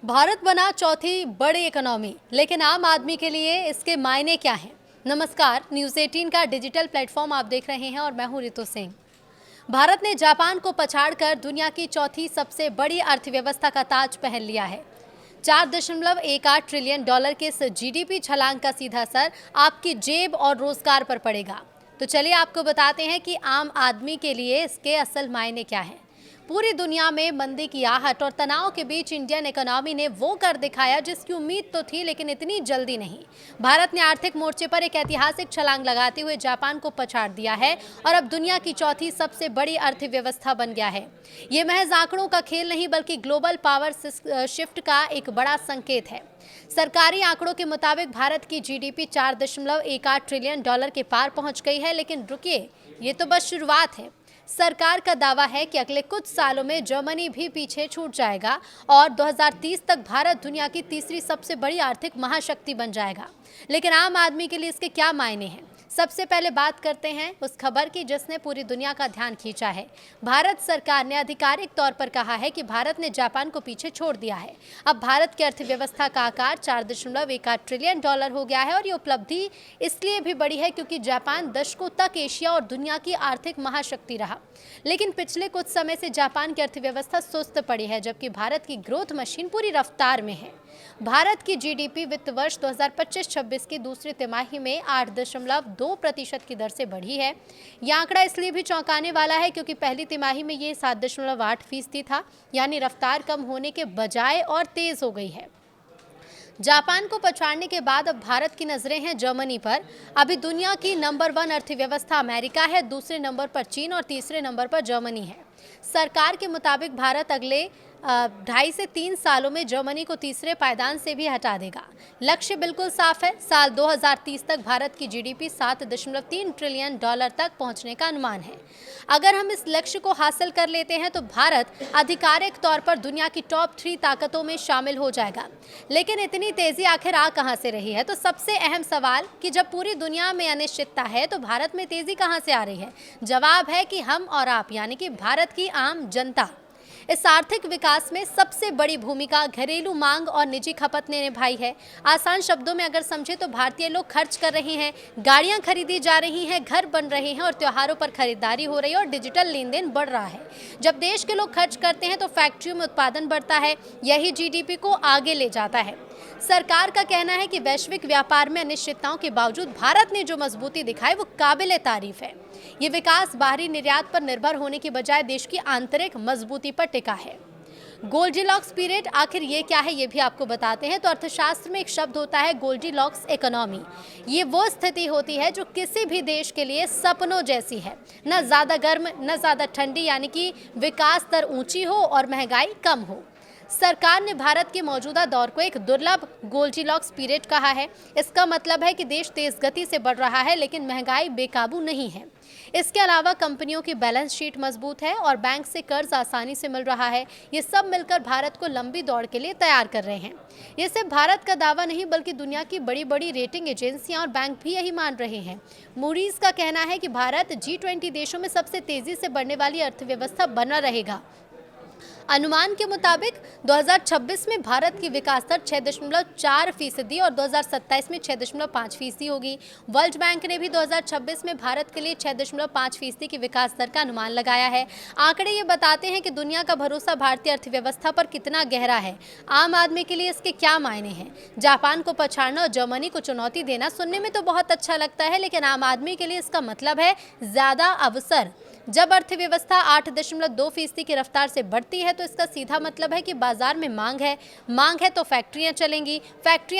भारत बना चौथी बड़ी इकोनॉमी, लेकिन आम आदमी के लिए इसके मायने क्या हैं? नमस्कार, न्यूज़ 18 का डिजिटल प्लेटफॉर्म आप देख रहे हैं और मैं हूं रितु सिंह। भारत ने जापान को पछाड़कर दुनिया की चौथी सबसे बड़ी अर्थव्यवस्था का ताज पहन लिया है। 4.18 ट्रिलियन डॉलर के इस जीडीपी छलांग का सीधा असर आपकी जेब और रोजगार पर पड़ेगा। तो चलिए आपको बताते हैं कि आम आदमी के लिए इसके असल मायने क्या हैं। पूरी दुनिया में मंदी की आहट और तनाव के बीच इंडियन इकोनॉमी ने वो कर दिखाया जिसकी उम्मीद तो थी, लेकिन इतनी जल्दी नहीं। भारत ने आर्थिक मोर्चे पर एक ऐतिहासिक छलांग लगाते हुए जापान को पछाड़ दिया है और अब दुनिया की चौथी सबसे बड़ी अर्थव्यवस्था बन गया है। ये महज आंकड़ों का खेल नहीं, बल्कि ग्लोबल पावर शिफ्ट का एक बड़ा संकेत है। सरकारी आंकड़ों के मुताबिक भारत की जीडीपी 4.18 ट्रिलियन डॉलर के पार पहुंच गई है। लेकिन रुकिए, ये तो बस शुरुआत है। सरकार का दावा है कि अगले कुछ सालों में जर्मनी भी पीछे छूट जाएगा और 2030 तक भारत दुनिया की तीसरी सबसे बड़ी आर्थिक महाशक्ति बन जाएगा। लेकिन आम आदमी के लिए इसके क्या मायने हैं? सबसे पहले बात करते हैं उस खबर की जिसने पूरी दुनिया का ध्यान खींचा है। भारत सरकार ने आधिकारिक तौर पर कहा है कि भारत ने जापान को पीछे छोड़ दिया है। अब भारत की अर्थव्यवस्था का आकार 4.18 ट्रिलियन डॉलर हो गया है और ये उपलब्धि इसलिए भी बड़ी है क्योंकि जापान दशकों तक एशिया और दुनिया की आर्थिक महाशक्ति रहा। लेकिन पिछले कुछ समय से जापान की अर्थव्यवस्था सुस्त पड़ी है, जबकि भारत की ग्रोथ मशीन पूरी रफ्तार में है। भारत की जीडीपी वित्त वर्ष 2025-26 की दूसरी तिमाही में 8.2% की दर से बढ़ी है। यह आंकड़ा इसलिए भी चौंकाने वाला है क्योंकि पहली तिमाही में ये 7.8% था, यानी रफ्तार कम होने के बजाय और तेज हो गई है। जापान को पछाड़ने के बाद अब भारत की नजरें हैं जर्मनी पर। अभी दुनिया की नंबर 1 अर्थव्यवस्था अमेरिका है, दूसरे नंबर पर चीन और तीसरे नंबर पर जर्मनी है। सरकार के मुताबिक भारत अगले 2.5 से 3 सालों में जर्मनी को तीसरे पायदान से भी हटा देगा। लक्ष्य बिल्कुल साफ है, साल 2030 तक भारत की जीडीपी 7.3 ट्रिलियन डॉलर तक पहुंचने का अनुमान है। अगर हम इस लक्ष्य को हासिल कर लेते हैं तो भारत आधिकारिक तौर पर दुनिया की टॉप 3 ताकतों में शामिल हो जाएगा। लेकिन इतनी तेजी आखिर आ कहां से रही है? तो सबसे अहम सवाल कि जब पूरी दुनिया में अनिश्चितता है तो भारत में तेजी कहां से आ रही है? जवाब है कि हम और आप, यानी कि भारत की आम जनता। इस आर्थिक विकास में सबसे बड़ी भूमिका घरेलू मांग और निजी खपत ने निभाई है। आसान शब्दों में अगर समझे तो भारतीय लोग खर्च कर रहे हैं, गाड़ियां खरीदी जा रही हैं, घर बन रहे हैं और त्योहारों पर खरीदारी हो रही है और डिजिटल लेन देन बढ़ रहा है। जब देश के लोग खर्च करते हैं तो फैक्ट्रियों में उत्पादन बढ़ता है, यही जीडीपी को आगे ले जाता है। सरकार का कहना है कि वैश्विक व्यापार में अनिश्चितताओं के बावजूद भारत ने जो मजबूती दिखाई वो काबिले तारीफ है। ये विकास बाहरी निर्यात पर निर्भर होने की बजाय देश की आंतरिक मजबूती पर टिका है। गोल्डीलॉक्स पीरियड आखिर ये क्या है, ये भी आपको बताते हैं। तो अर्थशास्त्र में एक शब्द होता है गोल्डीलॉक्स इकोनॉमी। ये वो स्थिति होती है जो किसी भी देश के लिए सपनों जैसी है, न ज़्यादा गर्म न ज़्यादा ठंडी, यानी कि विकास दर ऊंची हो और महंगाई कम हो। सरकार ने भारत के मौजूदा दौर को एक दुर्लभ गोल्डीलॉक्स पीरियड कहा है। इसका मतलब है कि देश तेज गति से बढ़ रहा है लेकिन महंगाई बेकाबू नहीं है। इसके अलावा कंपनियों की बैलेंस शीट मजबूत है और बैंक से कर्ज आसानी से मिल रहा है। ये सब मिलकर भारत को लंबी दौड़ के लिए तैयार कर रहे हैं। ये सिर्फ भारत का दावा नहीं, बल्कि दुनिया की बड़ी बड़ी रेटिंग एजेंसियां और बैंक भी यही मान रहे हैं। मूडीज का कहना है कि भारत G20 देशों में सबसे तेजी से बढ़ने वाली अर्थव्यवस्था बना रहेगा। अनुमान के मुताबिक 2026 में भारत की विकास दर 6.4% और 2027 में 6.5% होगी। वर्ल्ड बैंक ने भी 2026 में भारत के लिए 6.5% की विकास दर का अनुमान लगाया है। आंकड़े ये बताते हैं कि दुनिया का भरोसा भारतीय अर्थव्यवस्था पर कितना गहरा है। आम आदमी के लिए इसके क्या मायने हैं? जापान को पछाड़ना और जर्मनी को चुनौती देना सुनने में तो बहुत अच्छा लगता है, लेकिन आम आदमी के लिए इसका मतलब है ज्यादा अवसर। जब अर्थव्यवस्था 8.2% की रफ्तार से बढ़ती है तो इसका सीधा मतलब है कि बाजार में मांग है तो फैक्ट्रियां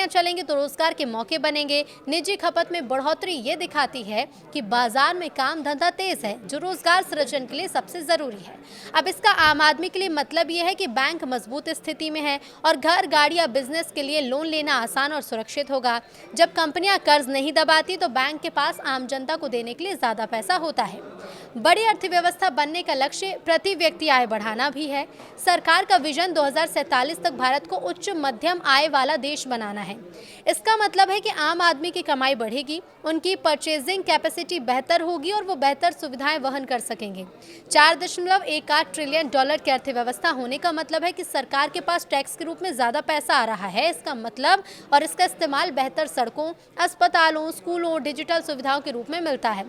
चलेंगी तो रोजगार के मौके बनेंगे। निजी खपत में बढ़ोतरी ये दिखाती है कि बाजार में काम धंधा तेज है, जो रोजगार सृजन के लिए सबसे जरूरी है। अब इसका आम आदमी के लिए मतलब ये है कि बैंक मजबूत स्थिति में है और घर, गाड़ी या बिजनेस के लिए लोन लेना आसान और सुरक्षित होगा। जब कंपनियां कर्ज नहीं दबाती तो बैंक के पास आम जनता को देने के लिए ज्यादा पैसा होता है। बड़ी अर्थव्यवस्था बनने का लक्ष्य प्रति व्यक्ति आय बढ़ाना भी है। सरकार का विजन 2047 तक भारत को उच्च मध्यम आय वाला देश बनाना है। इसका मतलब है कि आम आदमी की कमाई बढ़ेगी, उनकी परचेजिंग कैपेसिटी बेहतर होगी और वो बेहतर सुविधाएं वहन कर सकेंगे। 4.18 ट्रिलियन डॉलर की अर्थव्यवस्था होने का मतलब है कि सरकार के पास टैक्स के रूप में ज्यादा पैसा आ रहा है। इसका मतलब और इसका इस्तेमाल बेहतर सड़कों, अस्पतालों, स्कूलों, डिजिटल सुविधाओं के रूप में मिलता है।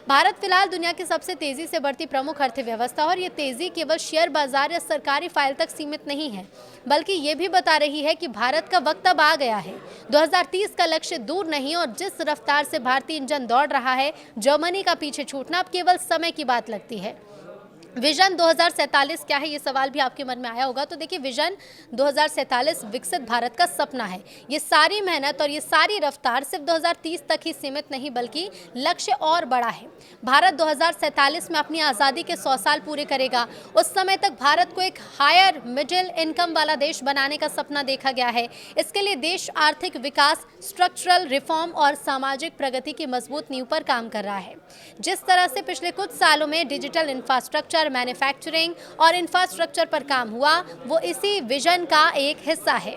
भारत फिलहाल दुनिया की सबसे तेजी से बढ़ती प्रमुख अर्थव्यवस्था और ये तेजी केवल शेयर बाजार या सरकारी फाइल तक सीमित नहीं है, बल्कि ये भी बता रही है कि भारत का वक्त अब आ गया है। 2030 का लक्ष्य दूर नहीं और जिस रफ्तार से भारतीय इंजन दौड़ रहा है, जर्मनी का पीछे छूटना अब केवल समय की बात लगती है। विजन 2047 क्या है, ये सवाल भी आपके मन में आया होगा। तो देखिए, विजन 2047 विकसित भारत का सपना है। ये सारी मेहनत और ये सारी रफ्तार सिर्फ 2030 तक ही सीमित नहीं, बल्कि लक्ष्य और बड़ा है। भारत 2047 में अपनी आज़ादी के 100 साल पूरे करेगा। उस समय तक भारत को एक हायर मिडिल इनकम वाला देश बनाने का सपना देखा गया है। इसके लिए देश आर्थिक विकास, स्ट्रक्चरल रिफॉर्म और सामाजिक प्रगति की मजबूत नींव पर काम कर रहा है। जिस तरह से पिछले कुछ सालों में डिजिटल इंफ्रास्ट्रक्चर, मैन्युफैक्चरिंग और इंफ्रास्ट्रक्चर पर काम हुआ, वो इसी विजन का एक हिस्सा है।